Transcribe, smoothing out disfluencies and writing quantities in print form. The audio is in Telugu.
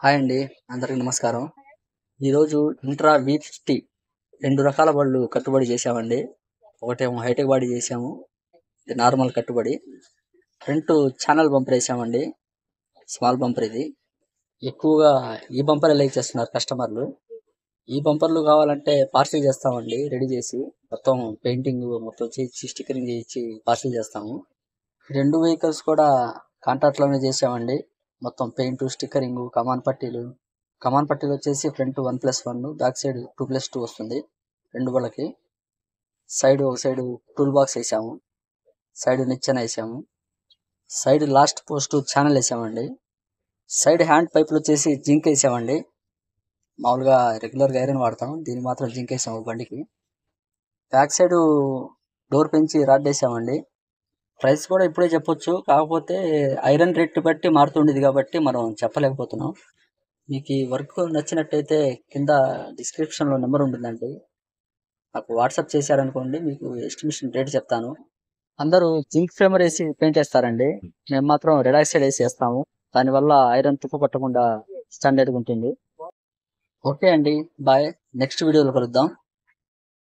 హాయ్ అండి, అందరికి నమస్కారం. ఈరోజు ఇంట్రా V50 రెండు రకాల బళ్ళు కట్టుబడి చేసామండి. ఒకటేమో హైటెక్ బాడీ చేసాము, ఇది నార్మల్ కట్టుబడి. ఫ్రంట్ ఛానల్ బంపర్ వేసామండి, స్మాల్ బంపర్ ఇది. ఎక్కువగా ఈ బంపర్ లైక్ చేస్తున్నారు కస్టమర్లు. ఈ బంపర్లు కావాలంటే పార్సిల్ చేస్తామండి, రెడీ చేసి మొత్తం పెయింటింగ్ మొత్తం చేసి స్టిక్కరింగ్ చేయించి పార్సిల్ చేస్తాము. రెండు వెహికల్స్ కూడా కాంట్రాక్ట్ లోనే చేసామండి. మొత్తం పెయింట్, స్టిక్కరింగ్, కమాన్ పట్టీలు వచ్చేసి ఫ్రంట్ 1+1, బ్యాక్ సైడ్ 2+2 వస్తుంది రెండు బళ్ళకి. ఒక సైడ్ టూల్ బాక్స్ వేసాము, సైడ్ నిచ్చెన వేసాము, సైడ్ లాస్ట్ పోస్ట్ ఛానల్ వేసామండి. సైడ్ హ్యాండ్ పైపులు వచ్చేసి జింక్ వేసామండి. మామూలుగా రెగ్యులర్గా ఐరన్ వాడతాం, దీన్ని మాత్రం జింక్ వేసాము బండికి. బ్యాక్ సైడ్ డోర్ పెంచి రాడ్ వేసామండి. ప్రైస్ కూడా ఇప్పుడే చెప్పొచ్చు, కాకపోతే ఐరన్ రేట్ బట్టి మారుతుండేది కాబట్టి మనం చెప్పలేకపోతున్నాం. మీకు ఈ వర్క్ నచ్చినట్టయితే కింద డిస్క్రిప్షన్లో నెంబర్ ఉంటుందండి, నాకు వాట్సాప్ చేశారనుకోండి, మీకు ఎస్టిమేషన్ రేట్ చెప్తాను. అందరూ జింక్ ఫ్రేమర్ వేసి పెయింట్ వేస్తారండి, మేము మాత్రం రెడ్ ఆక్సైడ్ వేసి వేస్తాము. దానివల్ల ఐరన్ తుప్పు పట్టకుండా స్టాండర్డ్గా ఉంటుంది. ఓకే అండి, బాయ్. నెక్స్ట్ వీడియోలో కలుద్దాం.